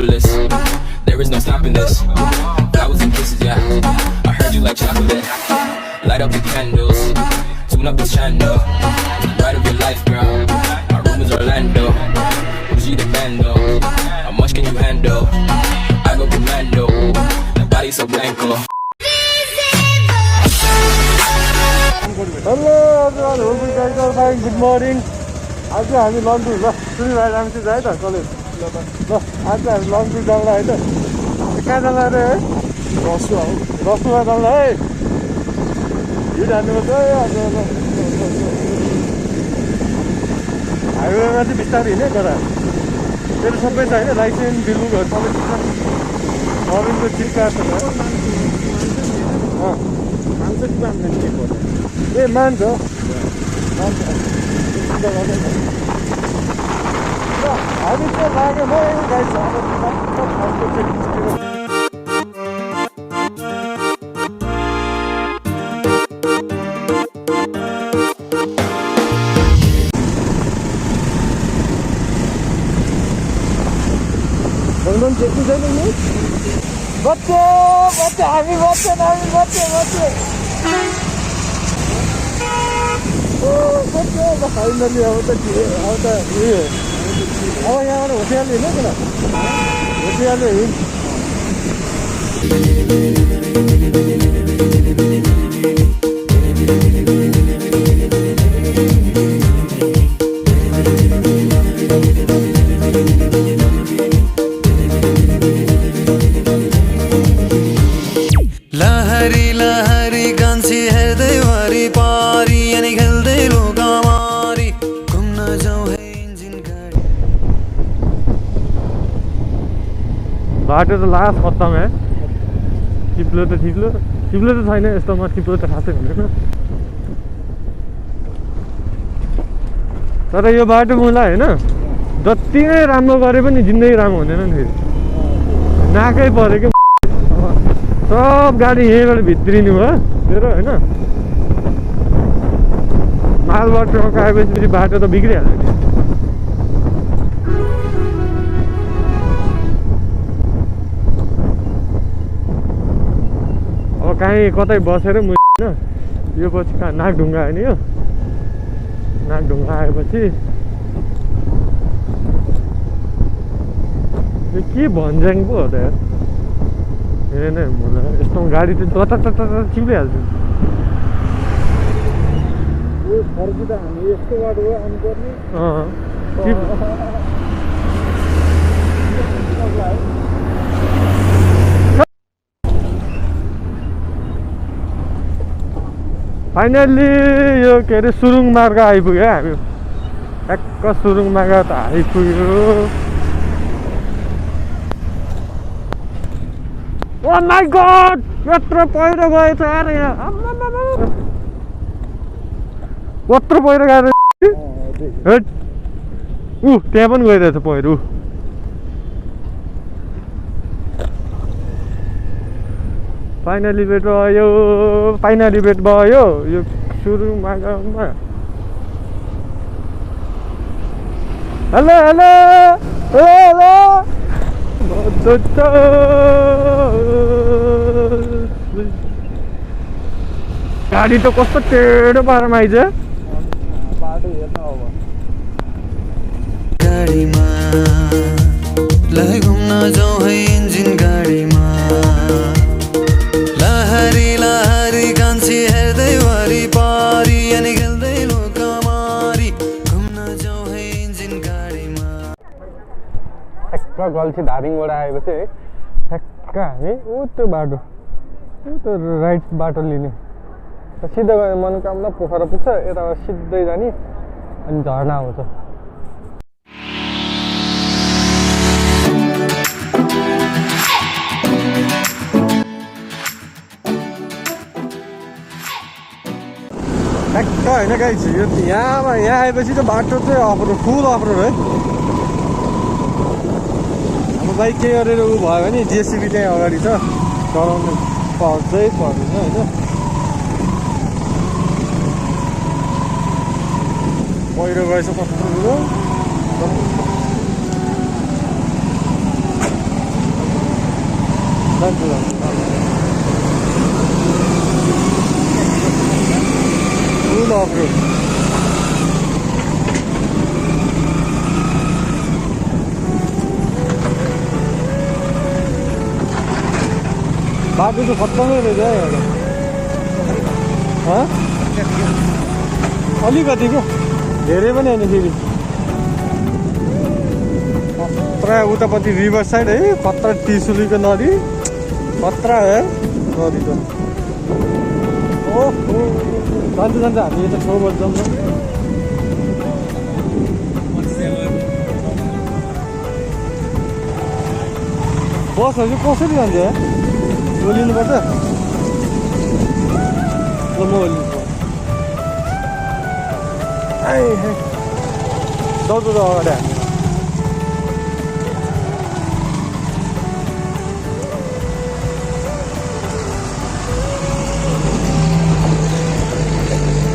There is no stopping this. Flowers and kisses, yeah. I heard you like chocolate. Light up the candles, tune up this channel. Ride of your life, girl. My room is Orlando. Who's you the bando? How much can you handle? I go commando. The body so blanco. Hello everyone, good morning. आज हामी लन्डु ल सुनिरहेको हामी चाहिँ है त college ल आज हामी लन्डु जाँदा है त कहाँ जाँदा अरे है रसुवा जाँदा है हिँड हान्नुपर्छ है आज हाइवेमा चाहिँ बिस्तारै हिँड्यो तर मेरो सबै छ होइन लाइसेन्स बिलुकहरू सबै नवीनको ठिक काट्छ ए मान्छ हामी चाहिँ लाग्यो म गाई छ एकदम चेक्नु छैन नि बच्चे बच्चे हामी बच्चे फाइनली अब त उयो अब यहाँबाट होसियारले हिँड्यो त होसियारले हिँड लहरी लहरी कान्छी हेर्दै वारी पारी अनि खेल्दै लोका मारी घुम्न जाउँ है इन्जिन गाडी बाटो त लास्ट खत्तम है चिप्लो त छैन यस्तोमा चिप्लो त खासै हुँदैन तर यो बाटो मुला होइन जति नै राम्रो गरे पनि जिन्दगी राम्रो हुँदैन नि फेरि नाकै पऱ्यो क्या सब गाडी यहीँबाट भित्रिनु हो तेरो होइन मालबाट ट्रक आएपछि बाटो त बिग्रिहाल्यो नि अब काहीँ कतै बसेर होइन यो पछि कहाँ नागढुङ्गा होइन यो नागढुङ्गा आएपछि यो के भन्ज्याङ पो हो त यार हेरेन मलाई यस्तो गाडी चाहिँ टट चिप्लिहाल्छ फर्किँदा हामी यस्तो बाटो आउनुपर्ने फाइनल्ली यो के अरे सुरुङ मार्ग आइपुग्यो हामी ठ्याक्क सुरुङ मार्ग त आइपुग्यो Oh my god! यत्रो पहिरो गएछ यार यहाँ कत्रो पहिरो गएर त्यहाँ पनि गइरहेछ पहिरो फाइनली भेट भयो यो सुरुङ मार्गमा हेलो गाडी त कस्तो टेढो पारामा आइज बाटो हेर्न अब गाडीमा लै घुम्न जाउँ है इन्जिन गाडीमा लहरी लहरी कान्छी हेर्दै वारी पारी अनि खेल्दै लोका मारी घुम्न जाउँ है इन्जिन गाडीमा ठ्याक्क गल्छी धादिङबाट आएपछि है ठ्याक्क हामी त्यो बाटो त्यो राइट बाटो लिने सिधै गयो मनोकामना पोखरा पुग्छ यता सिधै जाने अनि झर्ना आउँछ ठ्याक्क होइन गाई यो यहाँ आएपछि चाहिँ बाटो चाहिँ अफरोड फुल अफरोड है हाम्रो बाइक केही गरेर ऊ भयो भने जेसिबी त्यहीँ अगाडि छ चलाउनु पर्दै पर्दैन होइन पहिरो गएछ कस्तो जान्छु फुल अफ रोड बाटो चाहिँ खत्तमै रहेछ है यहाँ अलिकति क्या धेरै पनि होइन फेरि खतरा उतापट्टि रिभर साइड है खतरा त्रिशुलीको नदी खतरा है नदी त ओहो जान्छ हामी यता छेउबाट जाउँ न बसहरू चाहिँ कसरी जान्छ ओलिनुपर्छ ल म ओलिन्छु चौधो अगाडि हामी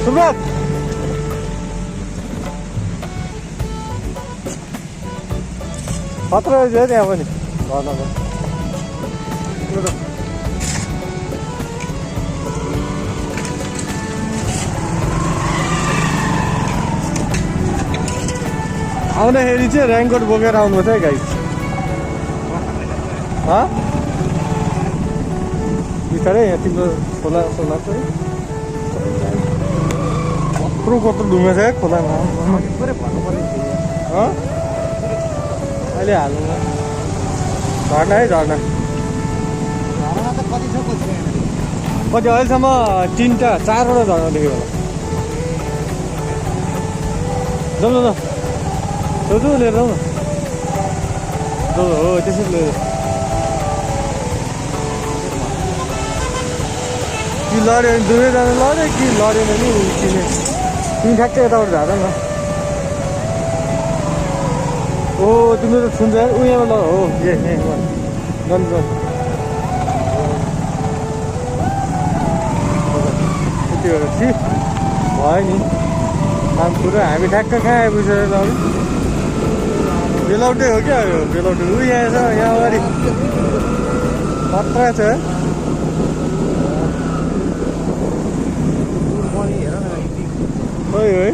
सुब्रत खतरा रहेछ है त्यहाँ पनि घरमा आउँदाखेरि चाहिँ रेनकोट बोकेर आउनुपर्छ है गाइस बिस्तारै यहाँ तिम्रो खोला सोला चाहिँ कत्रो कत्रो ढुङ्गा छ है खोलामा अहिले हाल्नु झर्ना है झर्ना कति अहिलेसम्म 3टा 4वटा झर्ना देख्यो होला जाउँ न सोधु लिएर जाउँ न हो त्यसरी लिएर कि लड्यो भने दुवैजना लड्यो कि लडेन नि किने तिमी ठ्याक्कै यताबाट झार न ओ तिम्रो त छुन्छ ऊ यहाँबाट ल हो ए गन त्यति भएर छि भयो नि काम कुरो हामी ठ्याक्क कहाँ आइपुग्छ बेलौटे हो क्या यो बेलौटे ऊ यहाँ छ यहाँ अगाडि खतरा छ खोइ है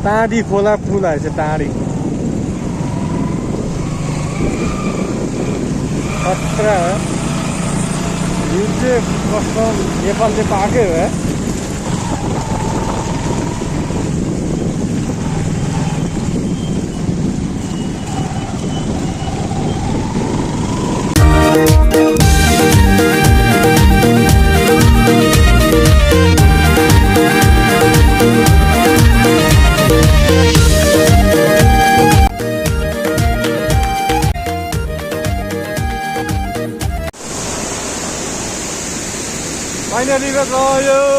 टाँडी खोला पुल आएछ टाँडी खतरा हो यो चाहिँ कस्तो नेपालले पाएकै हो है फाइनली गयो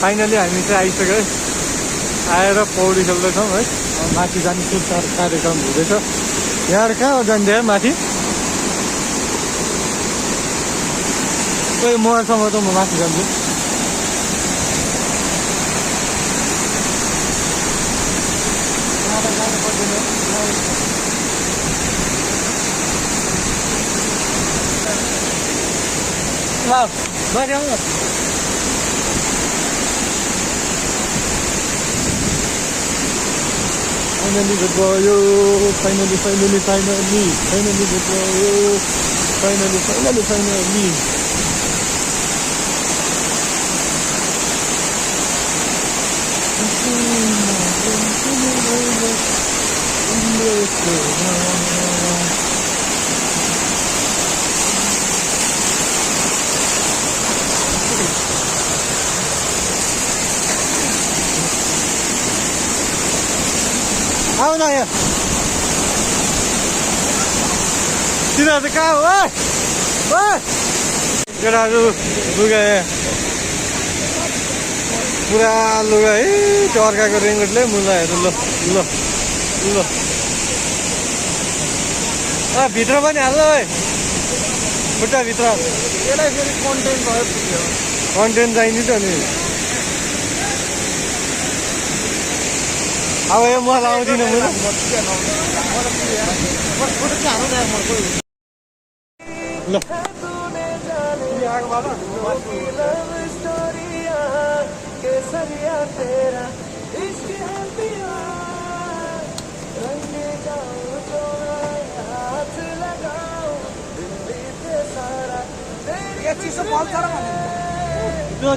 फाइनली हामी चाहिँ आइसक्यो है आएर पौडी खेल्दैछौँ है माथि जाने सुत्तार कार्यक्रम हुँदैछ यहाँ कहाँ जान्छ है माथि कोही मोबाइलसँग त म माथि जान्छु माथि आउनु फाइनली भेट भयो फाइनली भेट भयो फाइनली आऊ न यहाँ तिनीहरू चाहिँ कहाँ हो केटाहरू लुगा पुरा लुगा है त्यो अर्काको रेनकोटले मुलाहरू ल ल ल भित्र पनि हाल्नु है खुट्टाभित्र यसलाई फेरि कन्टेन्ट भयो कन्टेन्ट चाहिन्छ त नि अब यो म लाउँदिनँ ल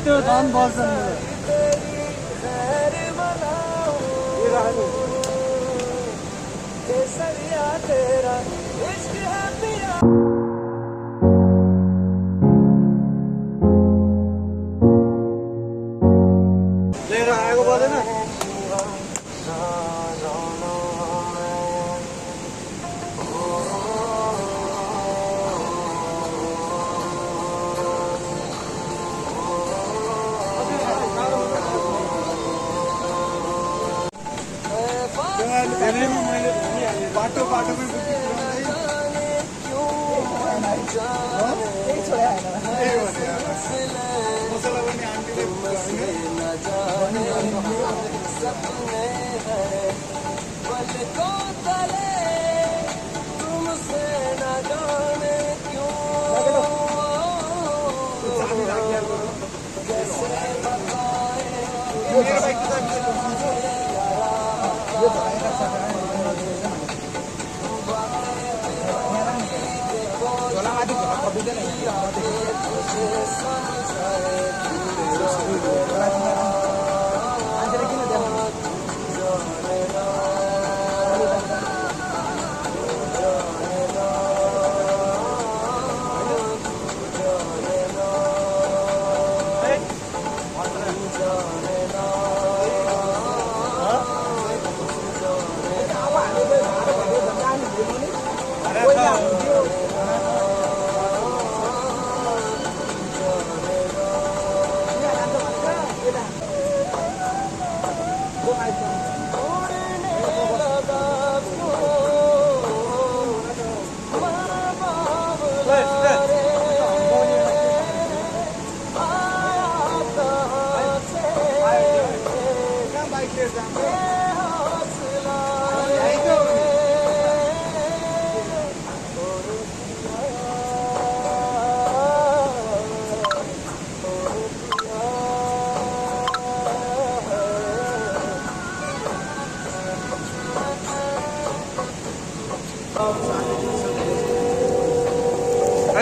त्यो धन बल्छ लिएर आएको पर्दैन दिल्लीमा मैले बाटोमै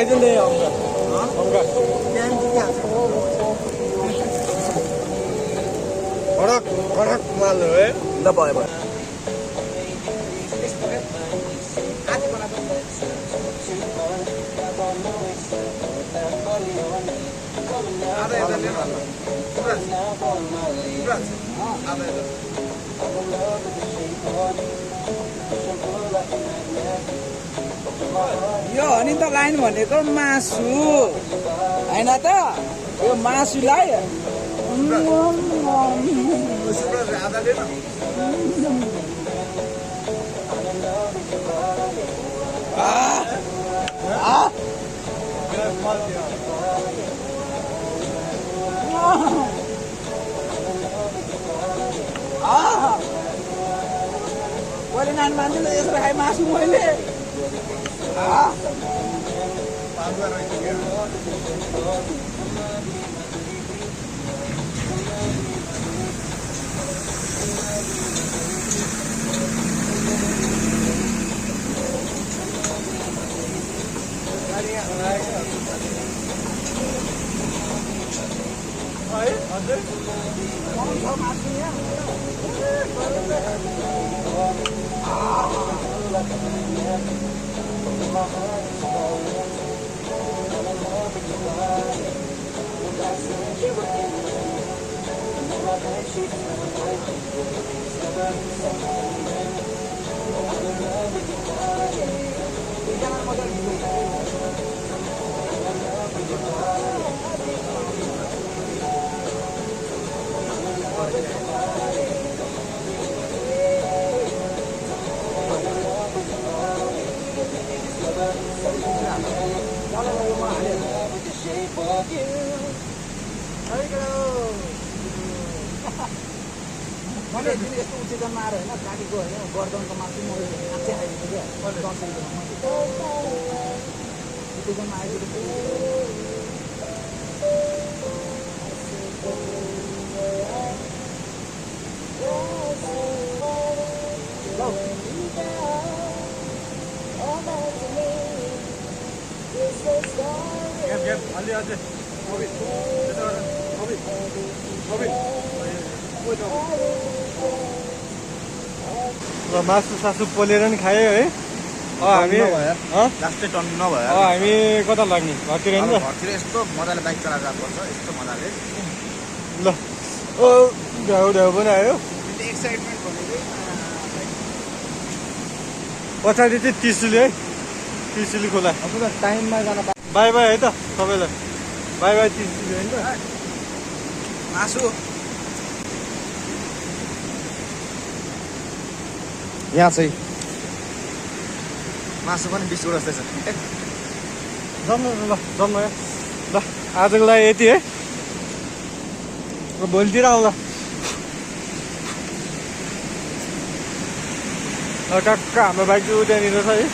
आइजले आउँगा कडक माल हो है ल भयो यो हो नि त लाइन भनेको मासु हैन त यो मासुलाई मैले नानी मान्छेले यसो खाइ मासु मैले मैले यस्तो उच्चेजनमा आएर होइन काटेको होइन गर्दनको मासु म आँखै आइदिएको क्या दसैँको उच्चेजनमा आइदिएको अलि अझै र मासु सासु पोलेर नि खायो है हामी लास्टै टर्न नभयो हामी कता लाग्ने घरतिर नि त घरतिर यस्तो मजाले बाइक चलाएर जानुपर्छ यस्तो मजाले ल ओ ढ्याउ ढ्याउ पनि आयो एक्साइटमेन्ट भनेको पछाडि चाहिँ त्रिशुली है त्रिशुली खोला अब त टाइममा जान बाई बाई है त सबैलाई बाई बाई त्रिशुली होइन त मासु यहाँ चाहिँ मासु पनि 20 वटा जस्तै छ जम्न ल जम्न ल आजको लागि यति है भोलितिर आउँला टक्क हाम्रो बाइक चाहिँ त्यहाँनिर छ है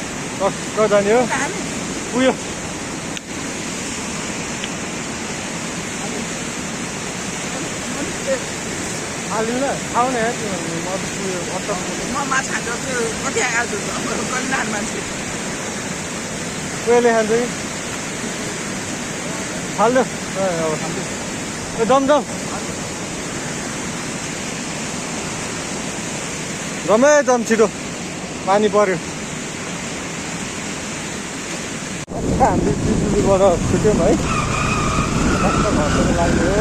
टक्क जाने हो उयो हाल्नु न खाउने म माछा खान्छ त्यो कति आइहाल्छु कल्याण मान्छे उयोले खान्छ कि हाल्नु दम दमै दम छिटो पानी पर्यो हामी त्रिशुलीबाट छुट्यौँ है लाग्यो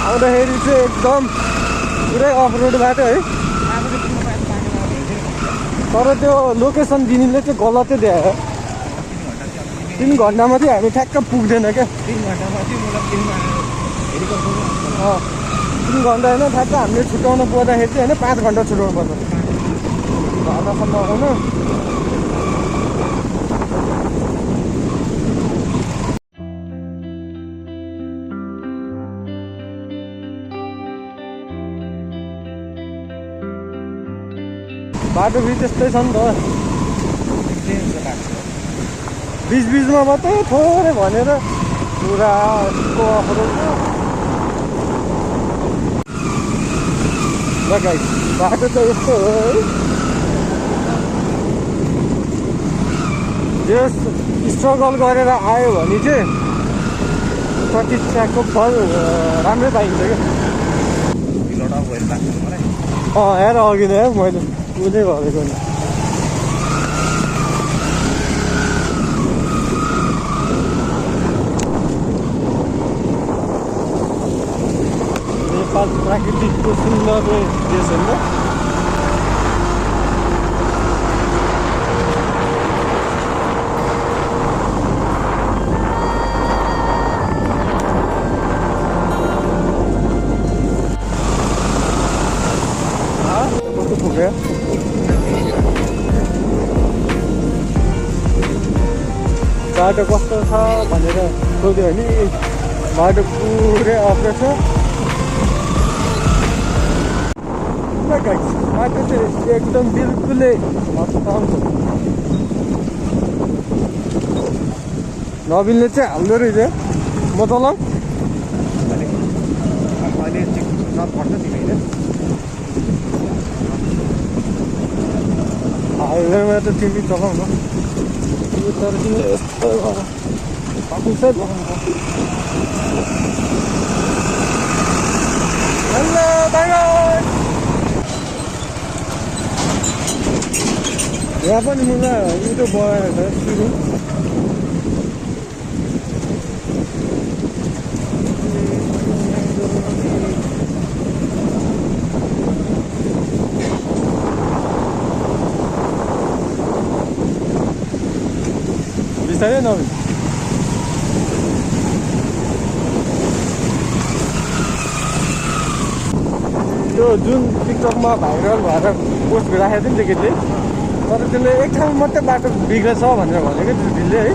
आउँदाखेरि चाहिँ एकदम पुरै अफ रोड बाटो है तर त्यो लोकेसन दिनेले चाहिँ गलतै देखायो 3 घन्टामा चाहिँ हामी ठ्याक्क पुग्दैन क्या 3 घन्टामा चाहिँ मलाई हेलिकप्टर 3 घन्टा होइन ठ्याक्क हामीले छुट्याउनु पर्दाखेरि चाहिँ होइन 5 घन्टा छुट्याउनु पर्छ घरसम्म आउनु बाटो फेरि त्यस्तै छ नि त बिचमा मात्रै थोरै भनेर पुरा यस्तो अफरोड बाटो त यस्तो हो है यस स्ट्रगल गरेर आयो भने चाहिँ प्रतीक्षाको फल राम्रै पाइन्छ क्या हेर अघि नै मैले उदै भनेको नि नेपाल प्राकृतिकको सुन्दर देश होइन कस्तो पुग्यो बाटो कस्तो छ भनेर सोध्यो भने बाटो पुरै अप्रो छ बाटो चाहिँ एकदम बिल्कुलै खतम छ नबिलले चाहिँ हाल्दो रहेछ म चलाऊ अहिले नपर्छ तिमी होइन हाइवेमा त तिमी चलाउ न तर तिमीले यस्तो यहाँ पनि मुला उतो बनाएको छ सुरु बिस्तारै नभए त्यो जुन टिकटकमा भाइरल भएर पोस्ट राखेको थियो नि त्यो केटीले तर त्यसले एक ठाउँ मात्रै बाटो बिग्रेछ भनेर भनेको त्यो दिदीले है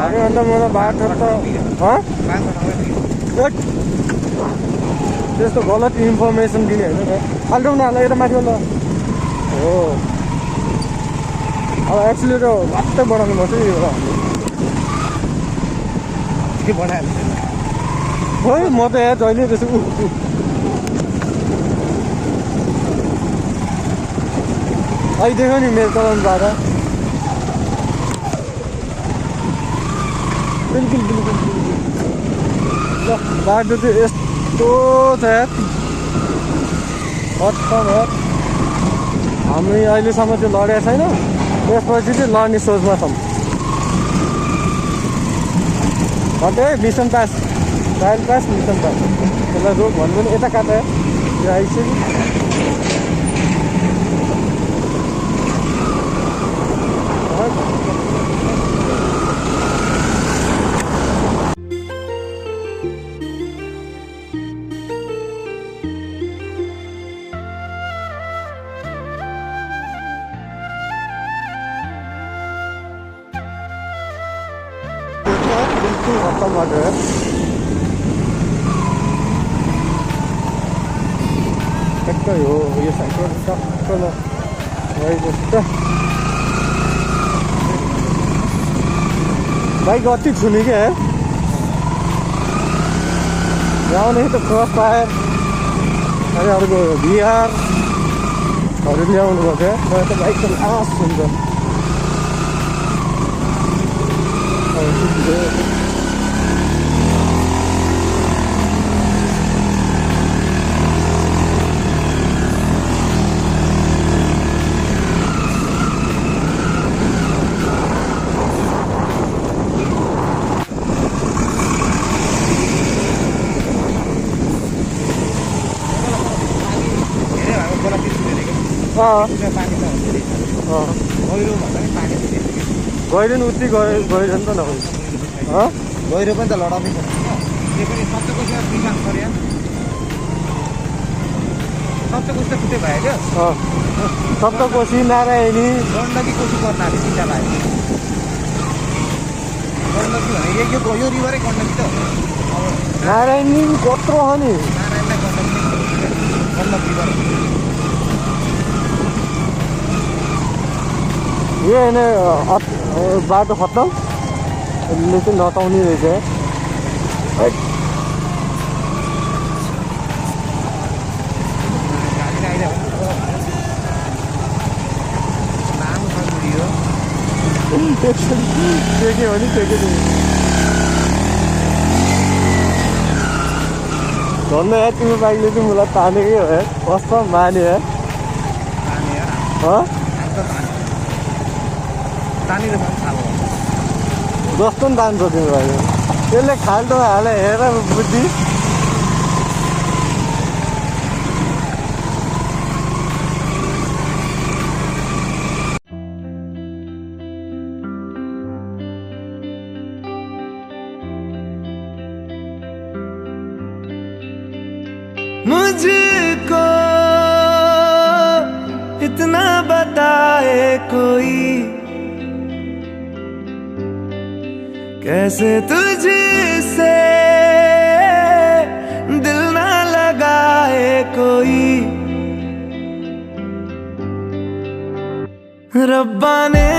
अरे अन्त मलाई बाटो त त्यस्तो गलत इन्फर्मेसन दिने होइन त फाल्टो उनीहरूलाई यता माथि ल हो अब एक्सिलेटर मात्रै बढाउनु पर्छ नि यो के बनायो खोइ म त यहाँ जहिले त्यसो अहिले देख्यो नि मेरो चलाउनु बाटो बिल्कुल बिल्कुल ल बाटो चाहिँ यस्तो छ खत्तम हामी अहिलेसम्म चाहिँ लडेको छैन त्यसपछि चाहिँ लड्ने सोचमा छौँ कतै mission pass trial pass mission pass त्यसलाई रोड भन्नु पनि यता काटा यो आइसक्यो बिल्कुल खत्तम बाटो है ठ्याक्कै हो यो साइडबाट टक्क गएको छु त बाइक अति छुने क्या है ल्याउने त क्रस फायर अनि अर्को भिआरहरू ल्याउनु पर्छ तर त बाइक त लास हुन्छ गहिरो नि उति गहिरो नि त नभए गहिरो पनि त लडाउँदै छ त्यो पनि सप्तकोशी बिगाम पर्यो सप्तकोशी त छुट्टै भयो क्या सप्तकोशी नारायणी गण्डकी कोशी पर्नाले सिधा भयो गण्डकी भने यो रिभरै गण्डकी त नारायणी कत्रो हो नि नारायणलाई गण्डकी रिभर ये होइन बाटो खत्तम यसले चाहिँ नताउने रहेछ के हो नि के धन्दा है तिम्रो बाइकले चाहिँ मलाई तानेकै हो है कस्तो माने है जस्तो नि तान्छ तिम्रो बाइक त्यसले खाल्टो हाले हेर बुद्धि मुझको इतना बताए कोई कैसे तुझसे दिल ना लगाए कोई रब्बा ने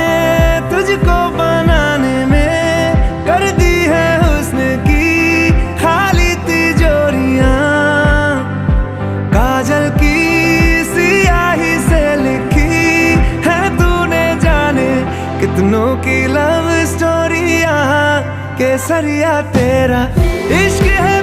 तुझको बनाने में कर दी है हुस्न की खाली तिजोरियां काजल की सियाही से लिखी है तूने जाने कितनों की लव स्टोरियां केसरिया तेरा इश्क है